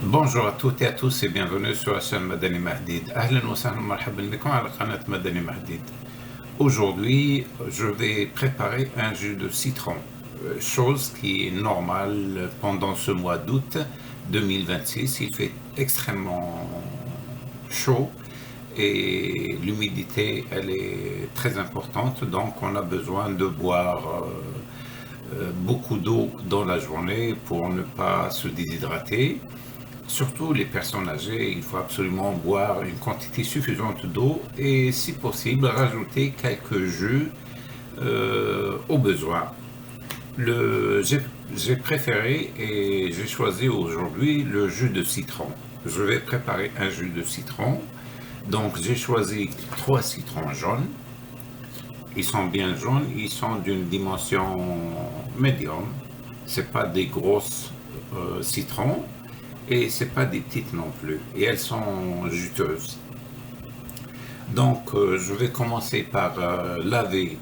Bonjour à toutes et à tous et bienvenue sur la chaîne Madani Mahdid. Ahlan wa sahlan marhaban bikum ala qanat Madani Mahdid. Aujourd'hui, je vais préparer un jus de citron, chose qui est normale pendant ce mois d'août 2026. Il fait extrêmement chaud et l'humidité, elle est très importante, donc on a besoin de boire beaucoup d'eau dans la journée pour ne pas se déshydrater. Surtout les personnes âgées, il faut absolument boire une quantité suffisante d'eau et si possible rajouter quelques jus au besoin. J'ai préféré et j'ai choisi aujourd'hui le jus de citron. Je vais préparer un jus de citron. Donc j'ai choisi 3 citrons jaunes. Ils sont bien jaunes, ils sont d'une dimension médium. C'est pas des grosses citrons. Et c'est pas des petites non plus, et elles sont juteuses. Donc je vais commencer par laver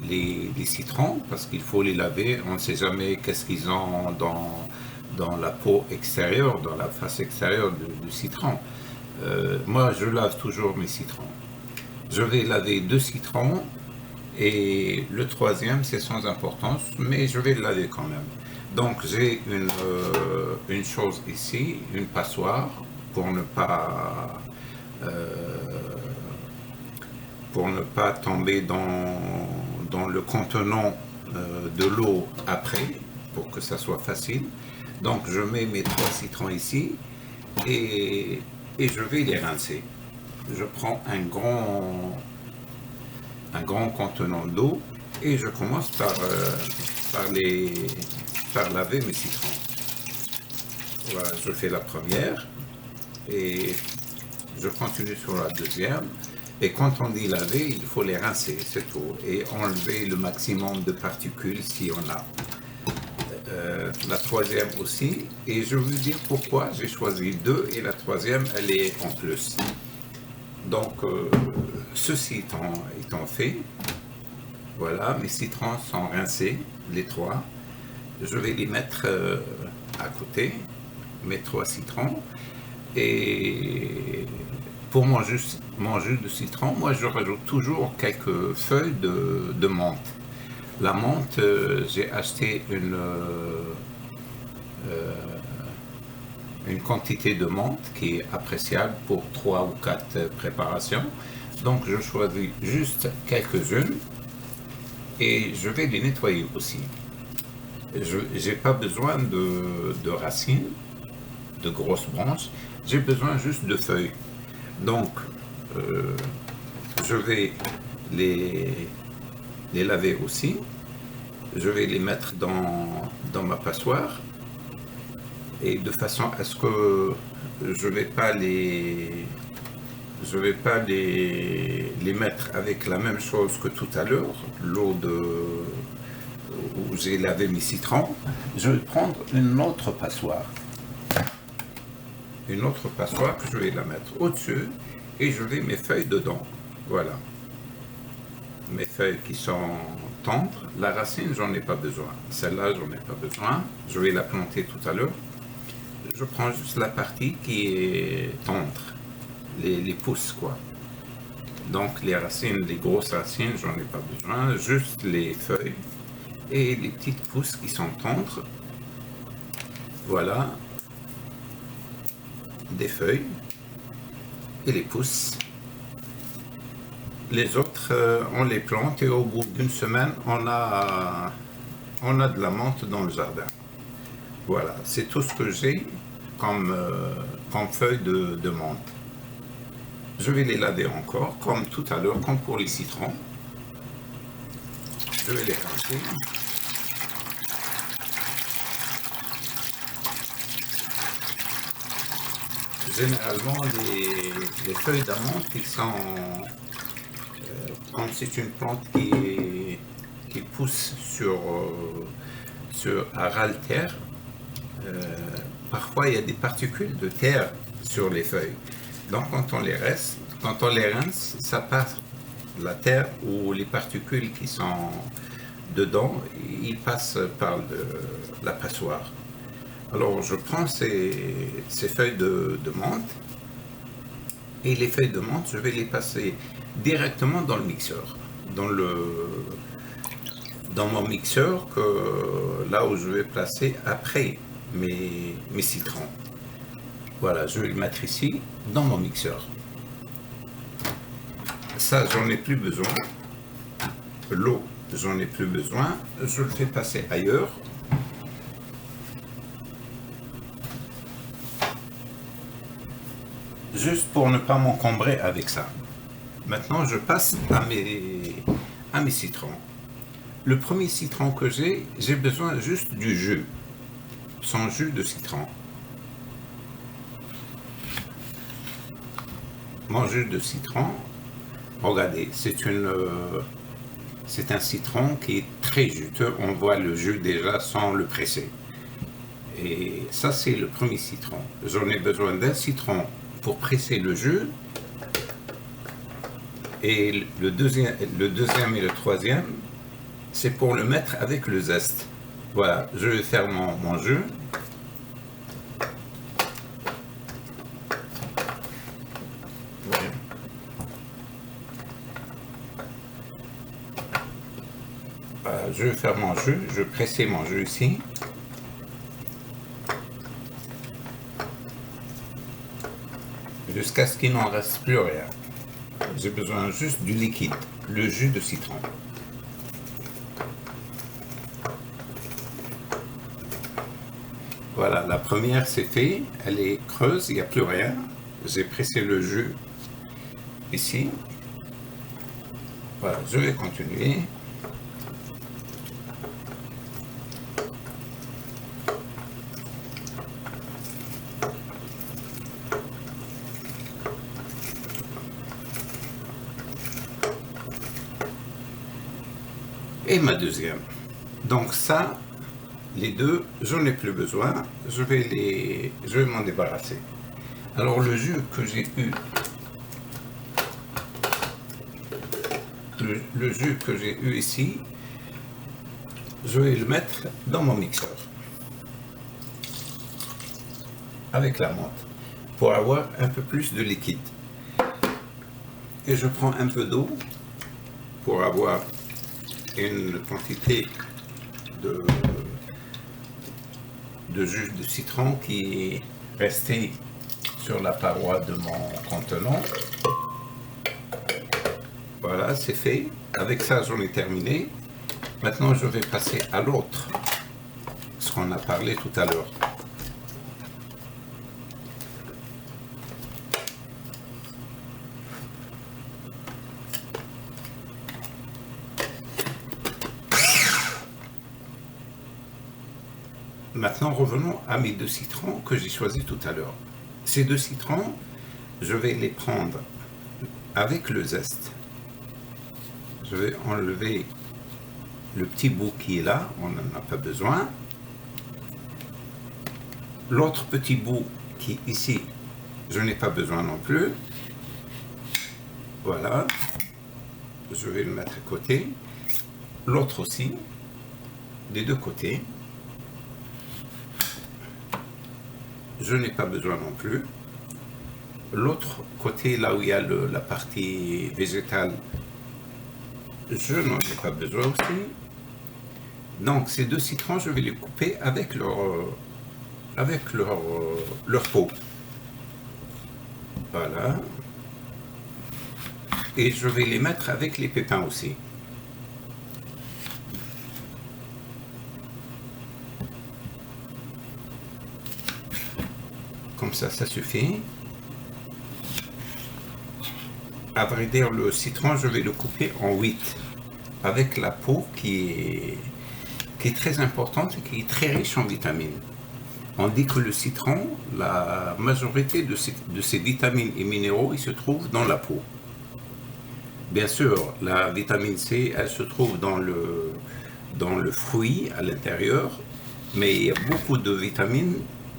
les citrons, parce qu'il faut les laver, on ne sait jamais qu'est-ce qu'ils ont dans la peau extérieure, dans la face extérieure du citron. Moi je lave toujours mes citrons. Je vais laver 2 citrons, et le troisième c'est sans importance, mais je vais le laver quand même. Donc j'ai une chose ici, une passoire, pour ne pas tomber dans le contenant de l'eau après, pour que ça soit facile. Donc je mets mes 3 citrons ici et je vais les rincer. Je prends un grand contenant d'eau et je commence par laver mes citrons. Voilà, je fais la première et je continue sur la deuxième. Et quand on dit laver, il faut les rincer, c'est tout. Et enlever le maximum de particules si on a. La troisième aussi. Et je vais vous dire pourquoi j'ai choisi 2 et la troisième, elle est en plus. Donc, ceci étant fait, voilà, mes citrons sont rincés, les 3. Je vais les mettre à côté, mes 3 citrons. Et pour mon jus de citron, moi je rajoute toujours quelques feuilles de menthe. La menthe, j'ai acheté une quantité de menthe qui est appréciable pour 3 ou 4 préparations. Donc je choisis juste quelques-unes et je vais les nettoyer aussi. Je n'ai pas besoin de racines, de grosses branches, j'ai besoin juste de feuilles. Donc, je vais les laver aussi. Je vais les mettre dans ma passoire et de façon à ce que je ne vais pas les mettre avec la même chose que tout à l'heure, l'eau où j'ai lavé mes citrons. Je vais prendre une autre passoire que je vais la mettre au-dessus et je vais mes feuilles dedans. Voilà, mes feuilles qui sont tendres. La racine, j'en ai pas besoin, celle-là j'en ai pas besoin, je vais la planter tout à l'heure. Je prends juste la partie qui est tendre, les pousses quoi. Donc les racines, les grosses racines, j'en ai pas besoin, juste les feuilles et les petites pousses qui sont tendres. Voilà, des feuilles et les pousses. Les autres, on les plante et au bout d'une semaine, on a de la menthe dans le jardin. Voilà, c'est tout ce que j'ai comme feuilles de menthe. Je vais les laver encore, comme tout à l'heure, comme pour les citrons. Je vais les rincer. Généralement, les feuilles d'amande, ils sont, comme c'est une plante qui pousse à ras de terre, parfois il y a des particules de terre sur les feuilles. Donc quand on les rince, ça passe la terre ou les particules qui sont dedans, ils passent par la passoire. Alors je prends ces feuilles de menthe et les feuilles de menthe, je vais les passer directement dans le mixeur, dans mon mixeur là où je vais placer après mes citrons. Voilà, je vais le mettre ici dans mon mixeur. Ça, j'en ai plus besoin. L'eau, j'en ai plus besoin. Je le fais passer ailleurs. Juste pour ne pas m'encombrer avec ça. Maintenant, je passe à mes citrons. Le premier citron que j'ai besoin juste du jus, son jus de citron. Mon jus de citron, regardez, c'est un citron qui est très juteux. On voit le jus déjà sans le presser. Et ça, c'est le premier citron. J'en ai besoin d'un citron pour presser le jus. Et le deuxième et le troisième, c'est pour le mettre avec le zeste. Voilà, je vais faire mon jus. Voilà, je vais faire mon jus, je vais presser mon jus ici. Jusqu'à ce qu'il n'en reste plus rien. J'ai besoin juste du liquide, le jus de citron. Voilà, la première c'est fait, elle est creuse, il n'y a plus rien. J'ai pressé le jus ici. Voilà, je vais continuer. Et ma deuxième. Donc ça, les deux, j'en ai plus besoin. Je vais m'en débarrasser. Alors le jus que j'ai eu, le jus que j'ai eu ici, je vais le mettre dans mon mixeur avec la menthe pour avoir un peu plus de liquide. Et je prends un peu d'eau pour avoir une quantité de jus de citron qui est resté sur la paroi de mon contenant. Voilà, c'est fait. Avec ça, j'en ai terminé. Maintenant, je vais passer à l'autre, ce qu'on a parlé tout à l'heure. Maintenant, revenons à mes deux citrons que j'ai choisis tout à l'heure. Ces deux citrons, je vais les prendre avec le zeste. Je vais enlever le petit bout qui est là, on n'en a pas besoin. L'autre petit bout qui est ici, je n'ai pas besoin non plus. Voilà. Je vais le mettre à côté. L'autre aussi, des deux côtés. Je n'ai pas besoin non plus. L'autre côté, là où il y a la partie végétale, je n'en ai pas besoin aussi. Donc ces deux citrons, je vais les couper avec leur peau. Voilà. Et je vais les mettre avec les pépins aussi. Comme ça suffit. À vrai dire, le citron, je vais le couper en 8, avec la peau qui est très importante et qui est très riche en vitamines. On dit que le citron, la majorité de ces vitamines et minéraux, ils se trouvent dans la peau. Bien sûr, la vitamine C, elle se trouve dans le fruit à l'intérieur, mais il y a beaucoup de vitamines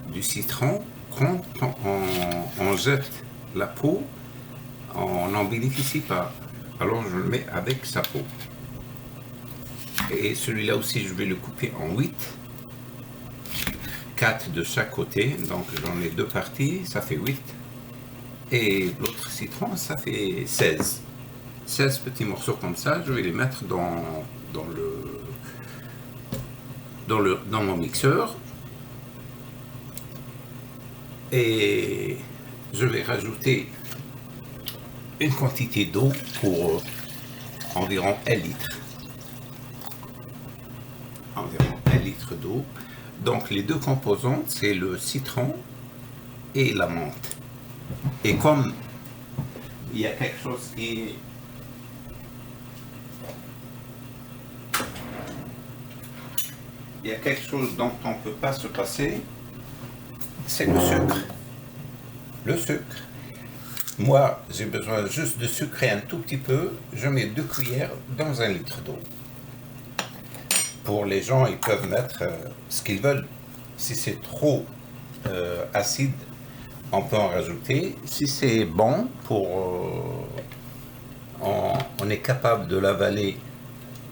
du citron. Quand on jette la peau, on n'en bénéficie pas. Alors je le mets avec sa peau. Et celui-là aussi, je vais le couper en 8. 4 de chaque côté, donc j'en ai 2 parties, ça fait 8. Et l'autre citron, ça fait 16. 16 petits morceaux comme ça, je vais les mettre dans mon mixeur. Et je vais rajouter une quantité d'eau pour environ 1 litre. Environ 1 litre d'eau. Donc les deux composantes, c'est le citron et la menthe. Et comme il y a quelque chose qui il y a quelque chose dont on ne peut pas se passer, c'est le sucre. Le sucre. Moi, j'ai besoin juste de sucrer un tout petit peu. Je mets 2 cuillères dans 1 litre d'eau. Pour les gens, ils peuvent mettre ce qu'ils veulent. Si c'est trop acide, on peut en rajouter. Si c'est bon, on est capable de l'avaler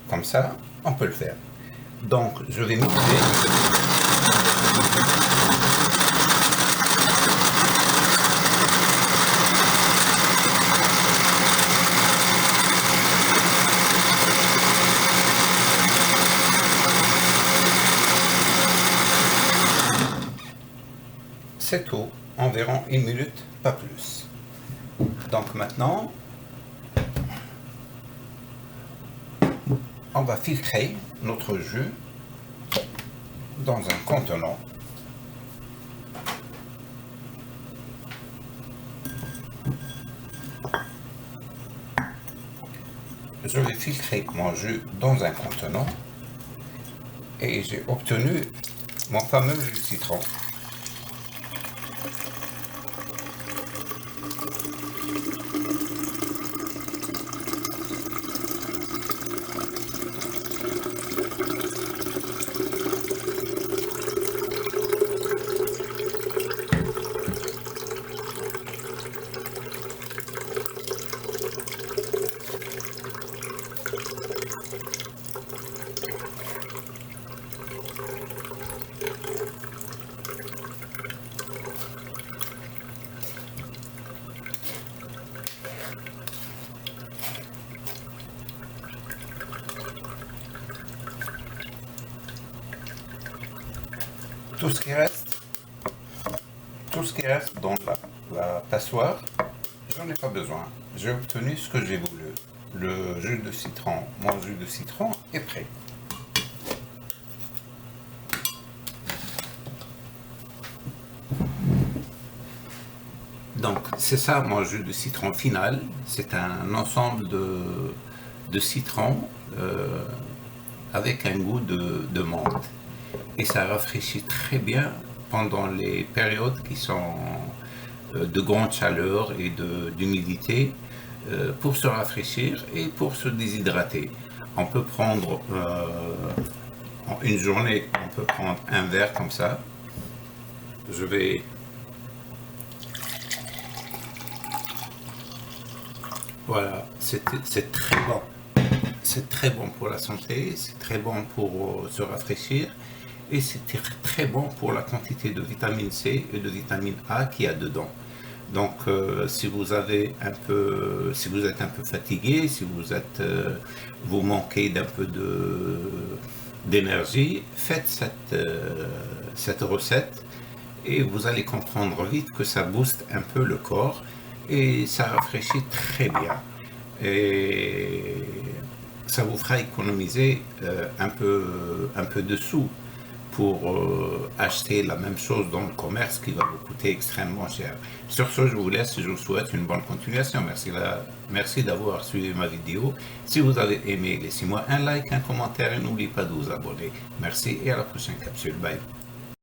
comme ça, on peut le faire. Donc, je vais mixer. C'est tout, environ 1 minute, pas plus. Donc maintenant, on va filtrer notre jus dans un contenant. Je vais filtrer mon jus dans un contenant et j'ai obtenu mon fameux jus de citron. Tout ce qui reste dans la passoire, j'en ai pas besoin. J'ai obtenu ce que j'ai voulu. Le jus de citron, mon jus de citron est prêt. Donc c'est ça mon jus de citron final. C'est un ensemble de citron avec un goût de menthe. Et ça rafraîchit très bien pendant les périodes qui sont de grande chaleur et d'humidité pour se rafraîchir et pour se déshydrater. On peut prendre en une journée, on peut prendre un verre comme ça. Je vais voilà, c'est très bon. C'est très bon pour la santé, c'est très bon pour se rafraîchir et c'est très bon pour la quantité de vitamine C et de vitamine A qu'il y a dedans. Donc si vous êtes un peu fatigué, si vous manquez d'un peu d'énergie, faites cette recette et vous allez comprendre vite que ça booste un peu le corps et ça rafraîchit très bien. Et ça vous fera économiser un peu de sous pour acheter la même chose dans le commerce qui va vous coûter extrêmement cher. Sur ce, je vous laisse et je vous souhaite une bonne continuation. Merci d'avoir suivi ma vidéo. Si vous avez aimé, laissez-moi un like, un commentaire et n'oubliez pas de vous abonner. Merci et à la prochaine capsule. Bye.